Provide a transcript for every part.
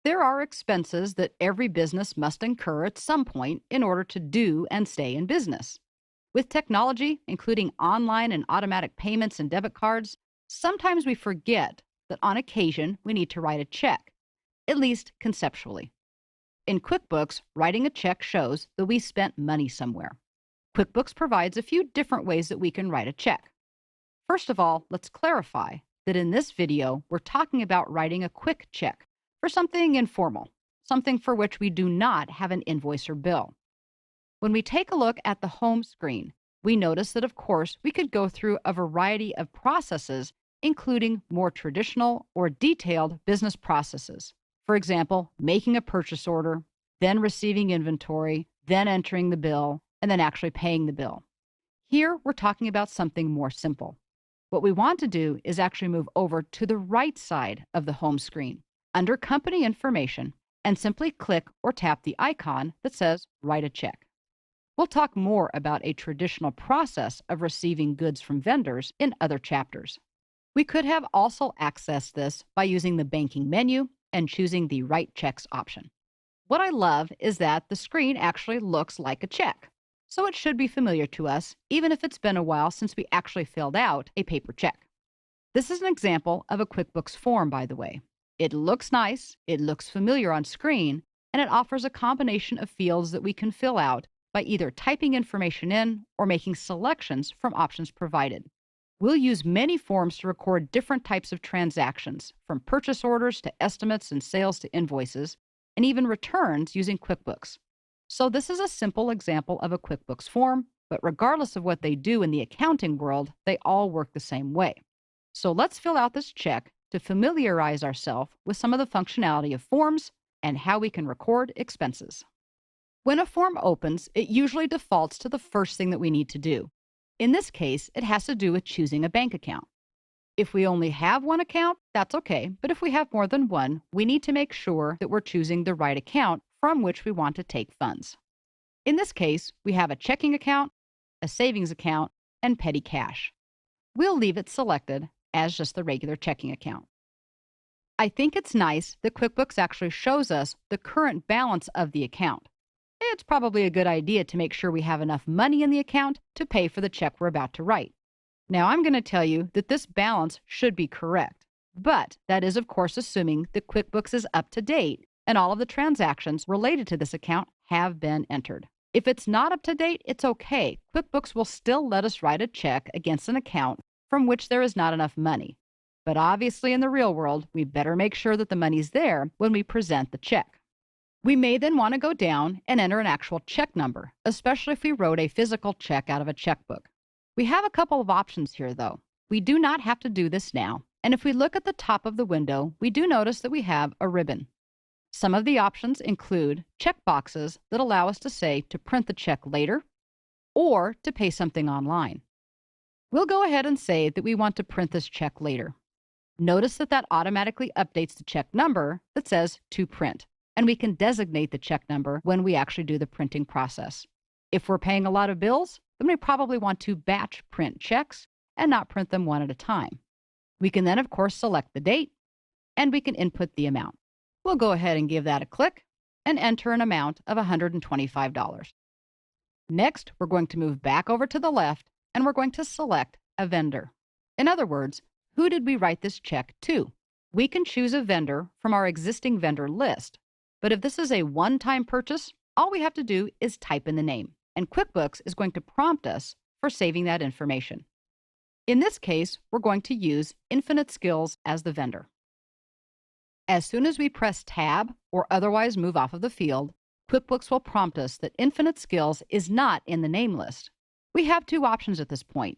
There are expenses that every business must incur at some point in order to do and stay in business. With technology, including online and automatic payments and debit cards, sometimes we forget that on occasion we need to write a check, at least conceptually. In QuickBooks, writing a check shows that we spent money somewhere. QuickBooks provides a few different ways that we can write a check. First of all, let's clarify that in this video, we're talking about writing a quick check for something informal, something for which we do not have an invoice or bill. When we take a look at the home screen, we notice that, of course, we could go through a variety of processes, including more traditional or detailed business processes. For example, making a purchase order, then receiving inventory, then entering the bill, and then actually paying the bill. Here, we're talking about something more simple. What we want to do is actually move over to the right side of the home screen, under Company Information, and simply click or tap the icon that says Write a Check. We'll talk more about a traditional process of receiving goods from vendors in other chapters. We could have also accessed this by using the banking menu and choosing the Write Checks option. What I love is that the screen actually looks like a check, so it should be familiar to us, even if it's been a while since we actually filled out a paper check. This is an example of a QuickBooks form, by the way. It looks nice, it looks familiar on screen, and it offers a combination of fields that we can fill out by either typing information in or making selections from options provided. We'll use many forms to record different types of transactions, from purchase orders to estimates and sales to invoices, and even returns using QuickBooks. So this is a simple example of a QuickBooks form, but regardless of what they do in the accounting world, they all work the same way. So let's fill out this check to familiarize ourselves with some of the functionality of forms and how we can record expenses. When a form opens, it usually defaults to the first thing that we need to do. In this case, it has to do with choosing a bank account. If we only have one account, that's okay, but if we have more than one, we need to make sure that we're choosing the right account from which we want to take funds. In this case, we have a checking account, a savings account, and petty cash. We'll leave it selected as just the regular checking account. I think it's nice that QuickBooks actually shows us the current balance of the account. It's probably a good idea to make sure we have enough money in the account to pay for the check we're about to write. Now, I'm going to tell you that this balance should be correct, but that is, of course, assuming that QuickBooks is up to date and all of the transactions related to this account have been entered. If it's not up to date, it's okay. QuickBooks will still let us write a check against an account from which there is not enough money. But obviously, in the real world, we better make sure that the money's there when we present the check. We may then want to go down and enter an actual check number, especially if we wrote a physical check out of a checkbook. We have a couple of options here, though. We do not have to do this now, and if we look at the top of the window, we do notice that we have a ribbon. Some of the options include check boxes that allow us to say to print the check later or to pay something online. We'll go ahead and say that we want to print this check later. Notice that that automatically updates the check number that says to print, and we can designate the check number when we actually do the printing process. If we're paying a lot of bills, then we probably want to batch print checks and not print them one at a time. We can then, of course, select the date, and we can input the amount. We'll go ahead and give that a click and enter an amount of $125. Next, we're going to move back over to the left, and we're going to select a vendor. In other words, who did we write this check to? We can choose a vendor from our existing vendor list, but if this is a one-time purchase, all we have to do is type in the name, and QuickBooks is going to prompt us for saving that information. In this case, we're going to use Infinite Skills as the vendor. As soon as we press Tab or otherwise move off of the field, QuickBooks will prompt us that Infinite Skills is not in the name list. We have two options at this point.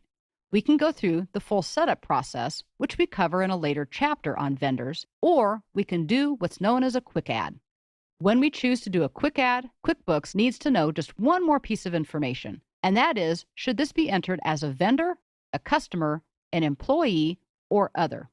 We can go through the full setup process, which we cover in a later chapter on vendors, or we can do what's known as a quick add. When we choose to do a quick add, QuickBooks needs to know just one more piece of information, and that is, should this be entered as a vendor, a customer, an employee, or other?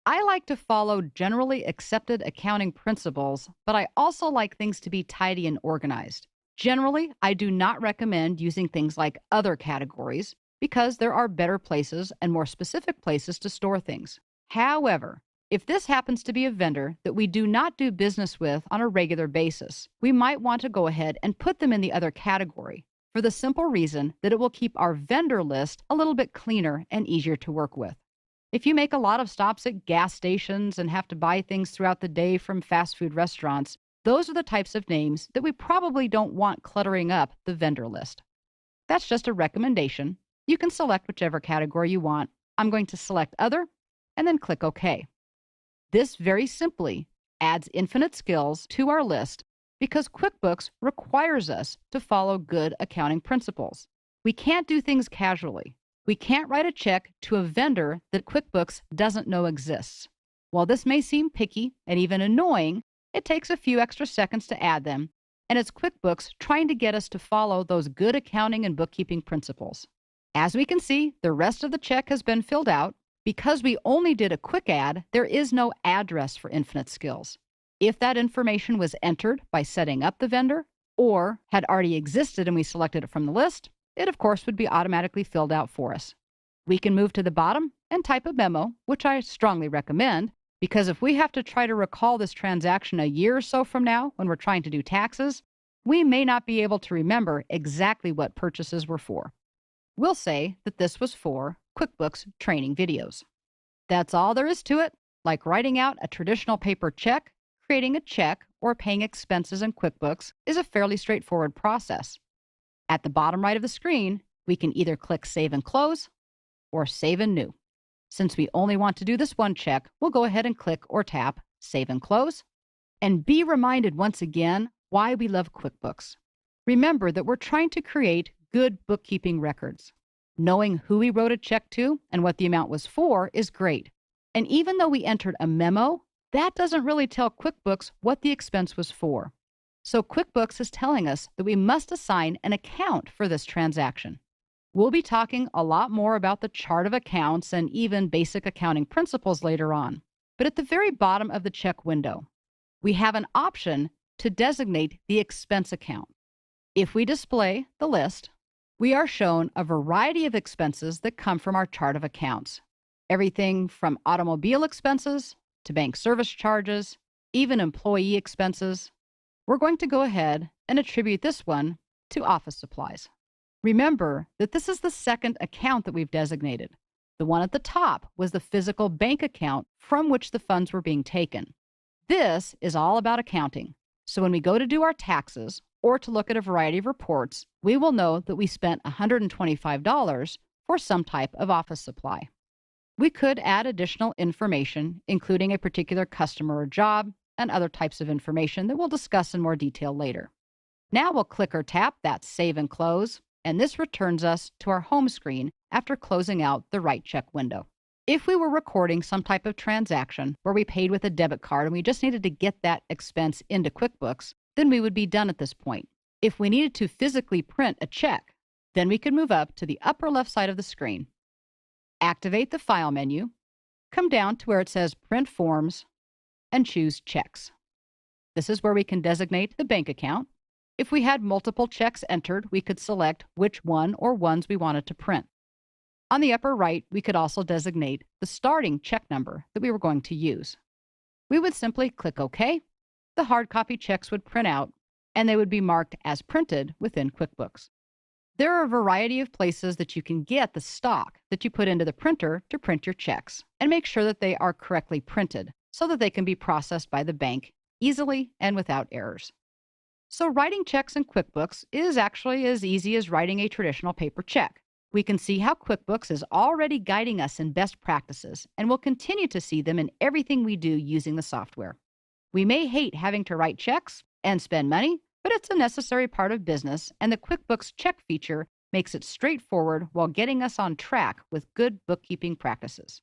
I like to follow generally accepted accounting principles, but I also like things to be tidy and organized. Generally, I do not recommend using things like other categories because there are better places and more specific places to store things. However, If this happens to be a vendor that we do not do business with on a regular basis, we might want to go ahead and put them in the other category for the simple reason that it will keep our vendor list a little bit cleaner and easier to work with. If you make a lot of stops at gas stations and have to buy things throughout the day from fast food restaurants, those are the types of names that we probably don't want cluttering up the vendor list. That's just a recommendation. You can select whichever category you want. I'm going to select Other and then click OK. This very simply adds Infinite Skills to our list because QuickBooks requires us to follow good accounting principles. We can't do things casually. We can't write a check to a vendor that QuickBooks doesn't know exists. While this may seem picky and even annoying, it takes a few extra seconds to add them, and it's QuickBooks trying to get us to follow those good accounting and bookkeeping principles. As we can see, the rest of the check has been filled out. Because we only did a quick add, there is no address for Infinite Skills. If that information was entered by setting up the vendor or had already existed and we selected it from the list, it of course would be automatically filled out for us. We can move to the bottom and type a memo, which I strongly recommend, because if we have to try to recall this transaction a year or so from now when we're trying to do taxes, we may not be able to remember exactly what purchases were for. We'll say that this was for QuickBooks training videos. That's all there is to it. Like writing out a traditional paper check, creating a check, or paying expenses in QuickBooks is a fairly straightforward process. At the bottom right of the screen, we can either click Save and Close or Save and New. Since we only want to do this one check, we'll go ahead and click or tap Save and Close. And be reminded once again why we love QuickBooks. Remember that we're trying to create good bookkeeping records. Knowing who we wrote a check to and what the amount was for is great. And even though we entered a memo, that doesn't really tell QuickBooks what the expense was for. So QuickBooks is telling us that we must assign an account for this transaction. We'll be talking a lot more about the chart of accounts and even basic accounting principles later on. But at the very bottom of the check window, we have an option to designate the expense account. If we display the list, we are shown a variety of expenses that come from our chart of accounts. Everything from automobile expenses to bank service charges, even employee expenses. We're going to go ahead and attribute this one to office supplies. Remember that this is the second account that we've designated. The one at the top was the physical bank account from which the funds were being taken. This is all about accounting. So when we go to do our taxes or to look at a variety of reports, we will know that we spent $125 for some type of office supply. We could add additional information, including a particular customer or job, and other types of information that we'll discuss in more detail later. Now we'll click or tap that Save and Close, and this returns us to our home screen after closing out the Write Check window. If we were recording some type of transaction where we paid with a debit card and we just needed to get that expense into QuickBooks, then we would be done at this point. If we needed to physically print a check, then we could move up to the upper left side of the screen, activate the File menu, come down to where it says Print Forms, and choose Checks. This is where we can designate the bank account. If we had multiple checks entered, we could select which one or ones we wanted to print. On the upper right, we could also designate the starting check number that we were going to use. We would simply click OK. The hard copy checks would print out, and they would be marked as printed within QuickBooks. There are a variety of places that you can get the stock that you put into the printer to print your checks and make sure that they are correctly printed so that they can be processed by the bank easily and without errors. So writing checks in QuickBooks is actually as easy as writing a traditional paper check. We can see how QuickBooks is already guiding us in best practices, and we'll continue to see them in everything we do using the software. We may hate having to write checks and spend money, but it's a necessary part of business, and the QuickBooks check feature makes it straightforward while getting us on track with good bookkeeping practices.